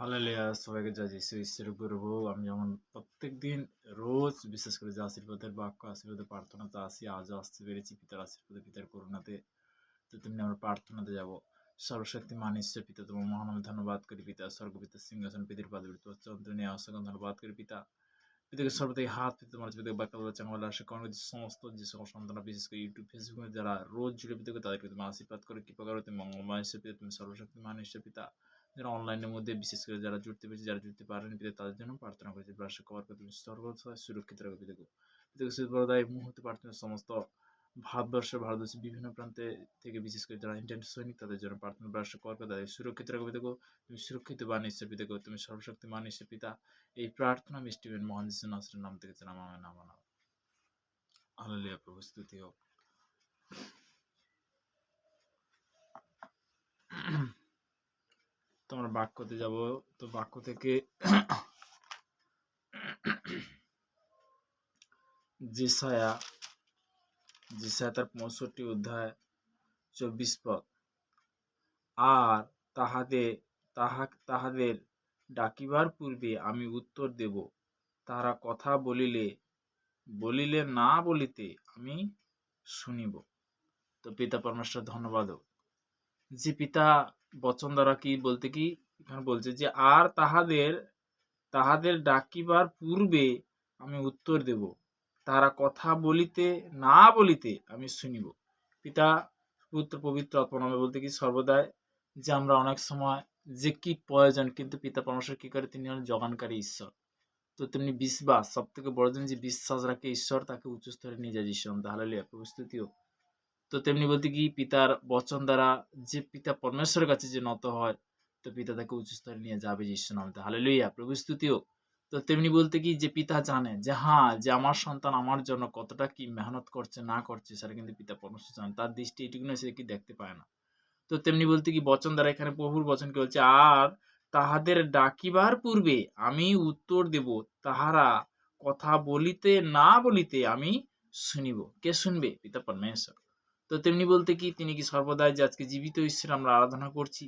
Hallelujah! সবাইকে জয় যিশু ঈশ্বরের করব। আমি যেমন প্রত্যেকদিন রোজ বিশেষ করে যে আশীর্বাদের বাক্য, আশীর্বাদের প্রার্থনাতে আসি, আজও আসতে পেরেছি পিতার আশীর্বাদে, পিতার করুণাতে। তো তেমনি আমরা প্রার্থনাতে যাব। সর্বশক্তিমান ঈশ্বর পিতা, তোমার মহান আমি ধন্যবাদ করি পিতা। স্বর্গপিতার সিংহাসন পিতার পাদবীতে চন্দ্র নিয়ে অসংখ্য ধন্যবাদ করি পিতা। পিতাকে সর্বদাই হাত পিতা তোমার পিতাকে বাক্য চাঙ্গলা আসে কারণ সমস্ত যে সকল সন্তানরা বিশেষ করে ইউটিউব ফেসবুকে যারা রোজ জুড়ে পিতাকে তাদেরকে তুমি আশীর্বাদ করে কৃপা করো। তুমি মঙ্গলময় ঈশ্বর পিতা, তুমি সর্বশক্তিমান ঈশ্বর পিতা। যারা অনলাইনের মধ্যে বিশেষ করে যারা জুড়তে পেরেছে, যারা জুড়তে পারেন পিতা, তাদের জন্য প্রার্থনা করেছি। প্রার্থনা করার পর তুমি সর্বদা সুরক্ষিত রাখো পিতাকে। পিতাকে সর্বদাই মুহূর্তে প্রার্থনা সমস্ত ভারতবর্ষের বিভিন্ন প্রান্তে থেকে বিশেষ করে যারা ইন্টারনেট সৈনিক তাদের জন্য প্রার্থনা প্রার্থনা করার পর তাদের সুরক্ষিত রাখো পিতাকে। তুমি সুরক্ষিত বান ঈশ্বর পিতাকে, তুমি সর্বশক্তিমান ঈশ্বর পিতা। এই প্রার্থনা মিষ্টিবেন মহান যিশু নাসরের নাম থেকে জানাম, আমেন, আমেন। হালেলুয়া! প্রভু স্তুতি হোক। তোমার বাক্যতে যাব। তো বাক্য থেকে যেসায়া তার 65 অধ্যায় 24 পদ। আর তাহাদের ডাকিবার পূর্বে আমি উত্তর দেব, তারা কথা বলিলে না বলিতে আমি শুনিব। তো পিতা পরমেশ্বর ধন্যবাদ হোক যে পিতা বচন দ্বারা কি বলতে কি এখানে বলছে যে আর তাহাদের ডাকিবার পূর্বে আমি উত্তর দেব, তারা কথা বলিতে না বলিতে আমি শুনিব। পিতা পুত্র পবিত্র আত্মা নামে বলতে কি সর্বদাই যে আমরা অনেক সময় যে কি প্রয়োজন, কিন্তু পিতা পরমেশ্বর কি করে, তিনি হলেন যোগানকারী ঈশ্বর। তো তেমনি বিশ্বাস সব থেকে বড় জিনিস, যে বিশ্বাস রাখে ঈশ্বর তাকে উচ্চ স্তরে নিয়ে যায় ঈশ্বর। তাহলে প্রস্তুতি হোক। তো তেমনি বলতে কি পিতার বচন দ্বারা যে পিতা পরমেশ্বরের কাছে যে নত হয়, তো পিতা তাকে উচ্চ স্তরে নিয়ে যাবে যিশু নামে। হালেলুয়া! প্রভু স্তুতি হোক। তো তেমনি বলতে কি যে পিতা জানে যে যে আমার সন্তান আমার জন্য কতটা কি মেহনত করছে না করছে, সেটা কিন্তু পিতা পরমেশ্বর জানে। তার দৃষ্টি এটুকু না, সে কি দেখতে পায় না। তো তেমনি বলতে কি বচন দ্বারা এখানে প্রভুর বচনকে বলছে, আর তাহাদের ডাকিবার পূর্বে আমি উত্তর দেব, তাহারা কথা বলিতে না বলিতে আমি শুনিব। কে শুনবে? পিতা পরমেশ্বর। তো তেমনি বলতে কি তিনি কি সর্বদাই যে আজকে জীবিত ঈশ্বর আমরা আরাধনা করছি,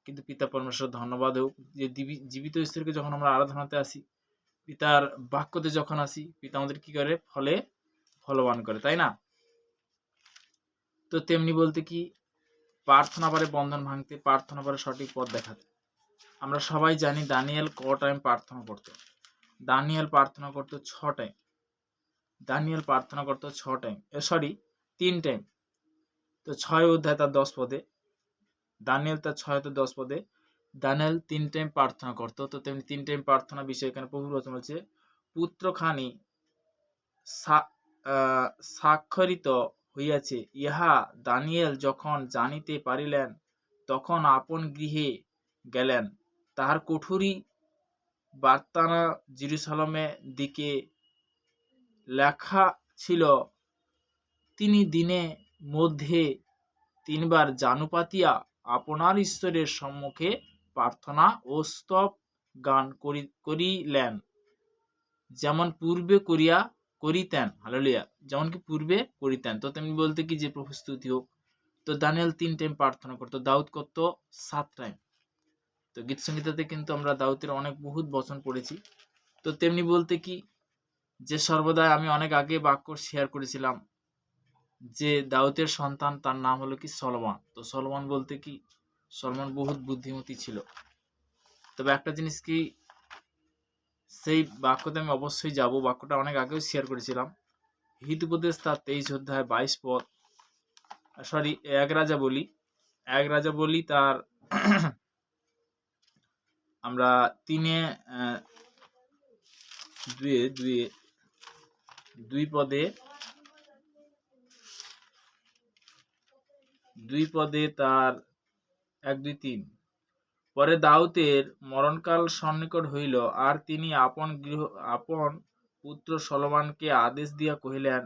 কিন্তু পিতা পরমেশ্বর ধন্যবাদ হোক যে জীবিত ঈশ্বরকে যখন আমরা আরাধনাতে আসি, পিতার বাক্যতে যখন আসি, পিতা আমাদের কি করে, ফলবান করে, তাই না? তো তেমনি বলতে কি প্রার্থনা পারে বন্ধন ভাঙতে, প্রার্থনা পারে সঠিক পথ দেখাতে। আমরা সবাই জানি দানিয়েল টাইম প্রার্থনা করতো। দানিয়েল প্রার্থনা করতো 6 টাইম। দানিয়েল প্রার্থনা করতো 6 টাইম, 3 টাইম। তো 6 অধ্যায় তার 10 পদে, দানিয়েল তার 6-10 পদে দানিয়েল 3 টাইম প্রার্থনা করতো। তো তেমনি 3 টাইম প্রার্থনা বিষয়ে এখানে প্রভু বচন বলছে, পুত্রখানি স্বাক্ষরিত হইয়াছে। ইহা দানিয়েল যখন জানিতে পারিলেন, তখন আপন গৃহে গেলেন। তাহার কুঠরি বার্তানা জেরুসালেমে দিকে লেখা ছিল। তিনি দিনে মধ্যে 3 বার জানু পাতিয়া আপনার ঈশ্বরের সম্মুখে প্রার্থনা ও স্তব গান করিলেন, যেমন পূর্বে করিতেন। হালেলুয়া! যেমন কি পূর্বে করিতেন। তো তেমনি বলতে কি যে প্রভু স্তুতি হোক। তো দানিয়েল 3 টাইম প্রার্থনা করতো, দাউদ করতো 7 টাইম। তো গীত সংগীতাতে কিন্তু আমরা দাউদের অনেক বহুত বচন পড়েছি। তো তেমনি বলতে কি যে সর্বদাই আমি অনেক আগে বাক্য শেয়ার করেছিলাম যে দাউদের সন্তান, তার নাম হলো কি সলোমন। তো সলোমন বলতে কি সলোমন বহুত বুদ্ধিমতী ছিল। তবে একটা জিনিস কি, সেই বাক্যতে আমি অবশ্যই যাব, বাক্যটা অনেক আগেও শেয়ার করেছিলাম। হিতোপদেশ তার 23 অধ্যায় 22 পদ, 1 রাজা বলি তার আমরা 2 পদে তার 1, 2, 3। পরে দাউদের মরণকাল সন্নিকট হইল, আর তিনি আপন পুত্র সলোমনকে আদেশ দিয়া কহিলেন,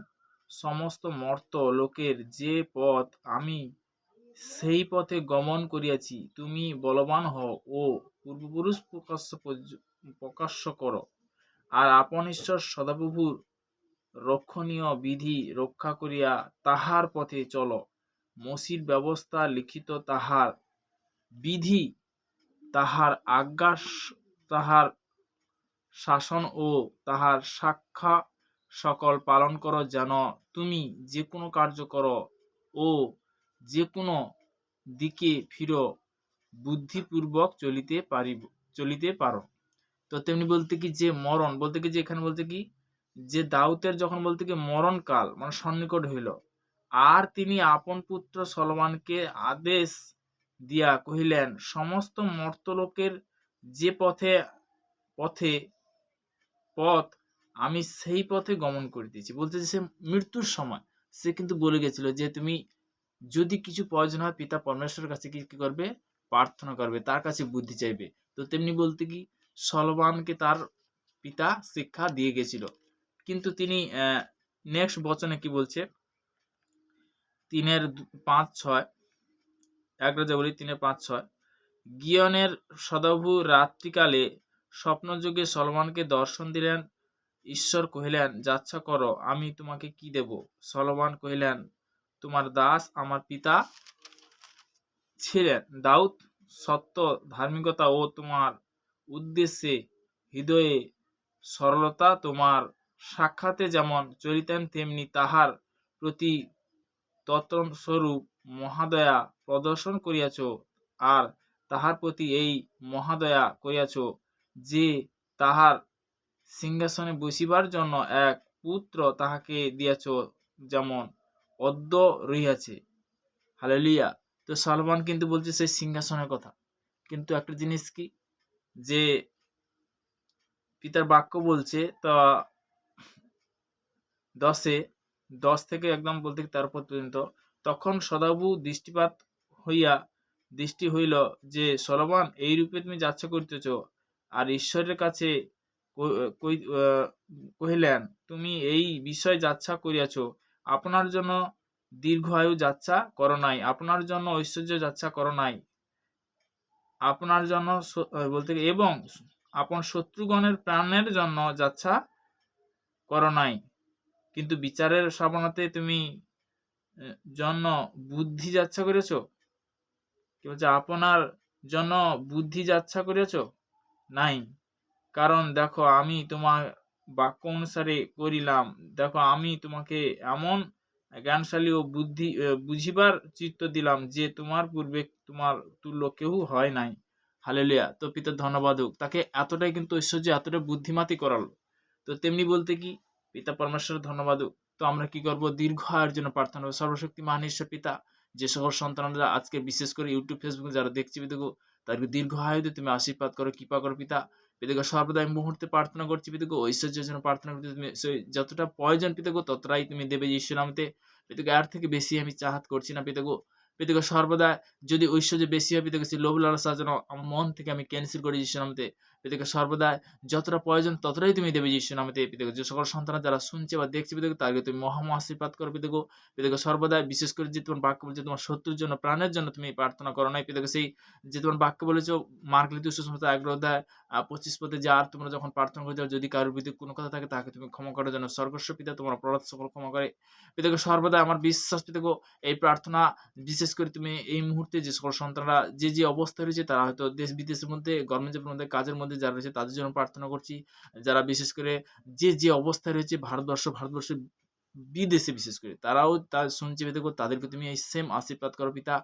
সমস্ত মর্ত লোকের যে পথ আমি সেই পথে গমন করিয়াছি, তুমি বলবান হও ও পূর্বপুরুষ প্রকাশ্য করো, আর আপন ঈশ্বর সদাপ্রভুর রক্ষণীয় বিধি রক্ষা করিয়া তাহার পথে চলো। মসির ব্যবস্থা লিখিত তাহার বিধি তাহার আজ্ঞা তাহার শাসন ও তাহার সাক্ষা সকল পালন করো, যেন তুমি যে কোনো কার্য করো ও যে কোনো দিকে ফিরো বুদ্ধিপূর্বক চলিতে পারো। তো তেমনি বলতে কি যে মরণ বলতে কি যে এখানে বলতে কি যে দাউদের যখন বলতে কি মরণকাল মানে সন্নিকট হইল, আর তিনি আপন পুত্র সলোমনকে আদেশ দিয়া কহিলেন, সমস্ত মর্তলোকের যে পথ আমি সেই পথে গমন করিতেছি। বলতে যে সে মৃত্যুর সময় সে কিন্তু বলে গেছিল যে তুমি যদি কিছু প্রয়োজন হয় পিতা পরমেশ্বরের কাছে কি করবে, প্রার্থনা করবে, তার কাছে বুদ্ধি চাইবে। তো তেমনি বলতে কি সলোমনকে তার পিতা শিক্ষা দিয়ে গেছিল। কিন্তু তিনি নেক্সট বচনে কি বলছে, 3:5-6 এক রাজা বলি 3:5-6 গিয়নের সদাভু রাত্রিকালে স্বপ্নযোগে সলোমনকে দর্শন দিলেন। ঈশ্বর কহিলেন, যাচ্ছা করো, আমি তোমাকে কি দেব? সলোমন কহিলেন, তোমার দাস আমার পিতা ছিলেন দাউদ সত্য ধার্মিকতা ও তোমার উদ্দেশ্যে হৃদয়ে সরলতা তোমার সাক্ষাতে যেমন চলিতেন, তেমনি তাহার প্রতি তত্ত্বস্বরূপ মহাদয়া প্রদর্শন করিয়াছ, আর তাহার প্রতি এই মহাদয়া করিয়াছ যে তাহার সিংহাসনে বসিবার জন্য এক পুত্র তাহাকে দিয়াছ, যেমন অদ্য রহিয়াছে। হালেলুয়া। তো সলোমন কিন্তু বলছে সেই সিংহাসনের কথা। কিন্তু একটা জিনিস কি যে পিতার বাক্য বলছে তা 10 থেকে একদম বলতে 13 পর্যন্ত, তখন সদাবু দৃষ্টি হইল যে সলোমন এই রূপে তুমি যাচ্ছ করিতেছ, আর ঈশ্বরের কাছে কহিলেন, তুমি এই বিষয় যাচ্ছা করিয়াছ, আপনার জন্য দীর্ঘ আয়ু যাচ্ছা করো নাই, আপনার জন্য ঐশ্বর্য যাচ্ছা করো নাই, আপনার জন্য বলতে এবং আপন শত্রুগণের প্রাণের জন্য যাচ্ছা করো নাই, কিন্তু বিচারের সাবনাতে তুমি জন্য বুদ্ধি যাচ্ছা করেছ। কি বলছে, আপনার জন্য বুদ্ধি যাচ্ছা করেছ নাই, কারণ দেখো আমি তোমার বাক্য অনুসারে করিলাম, দেখো আমি তোমাকে এমন জ্ঞানশালী ও বুঝিবার চিত্ত দিলাম যে তোমার পূর্বে তোমার তুল্য কেউ হয় নাই। হালেলুয়া। তো পিতার ধন্যবাদ হোক, তাকে এতটাই কিন্তু ঐশ্বর্য এতটাই বুদ্ধিমাতি করালো। তো তেমনি বলতে কি পিতা পরমেশ্বরের ধন্যবাদ হোক। তো আমরা কি করব, দীর্ঘ আয়ের জন্য প্রার্থনা করব। সর্বশক্তি মহান ঈশ্বর পিতা, যে সকল সন্তানরা আজকে বিশেষ করে ইউটিউব ফেসবুকে যারা দেখছি পিতাগো, তাদেরকে দীর্ঘ আয়ুতে তুমি আশীর্বাদ করো, কৃপা করো পিতা। পিতাগো সর্বদা এই মুহূর্তে প্রার্থনা করছি পিতাগো, ঐশ্বর্যের জন্য প্রার্থনা করছি, তুমি যতটা প্রয়োজন পিতাগো ততটাই তুমি দেবে যীশু নামতে। পিতাগো এর থেকে বেশি আমি চাহাত করছি না পিতাগো। পিতাগো সর্বদা যদি ঐশ্বর্য বেশি হয় পিতাগো, সেই লোভ লালসা যেন আমার মন থেকে আমি ক্যান্সেল করি যীশু নামতে। পিতাগো সর্বদা যতটা প্রয়োজন ততটাই তুমি দেবে যীশু নামতে। পিতাগো যে সকল সন্তান যারা শুনছে বা দেখছে পিতাগো, তাদেরকে তুমি মহা আশীর্বাদ করো পিতাগো। পিতাগো সর্বদা বিশেষ করে যে তোমার বাক্য বলছে তোমার শত্রুর জন্য প্রাণের জন্য তুমি প্রার্থনা করো নাই পিতাগো, সেই যে তোমার বাক্য বলেছো মার্ক লিখিত সুসমাচার 11 অধ্যায় 25 পদে, যে আর তোমরা যখন প্রার্থনা করতে যদি কারোর বিরুদ্ধে কোনো কথা থাকে তাকে তুমি ক্ষমা করার জন্য স্বর্গস্ব পিতা তোমার অপরাধ সকল ক্ষমা করে। পিতাগো সর্বদা আমার বিশ্বাস পিতাগো এই প্রার্থনা বিশেষ করে তুমি এই মুহূর্তে যে সকল সন্তানরা যে অবস্থা রয়েছে, তারা হয়তো দেশ বিদেশের মধ্যে গভর্নমেন্টের মধ্যে কাজের মধ্যে যারা রয়েছে তাদের জন্য প্রার্থনা করছি। যারা বিশেষ করে যে অবস্থায় রয়েছে ভারতবর্ষ বিদেশে বিশেষ করে তারাও শুনছে পিতাগো, তাদেরকে তুমি এই সেম আশীর্বাদ করো পিতা।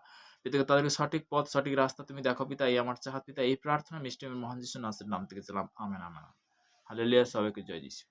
পিতাগো তাদেরকে সঠিক পথ সঠিক রাস্তা তুমি দেখো পিতা, এই আমার চাহাত পিতা। এই প্রার্থনা মিষ্টি মহান যিশু নাসের নাম থেকে চালাম, আমেন আমেন। হালেলুয়া। সবাইকে জয় যিশু।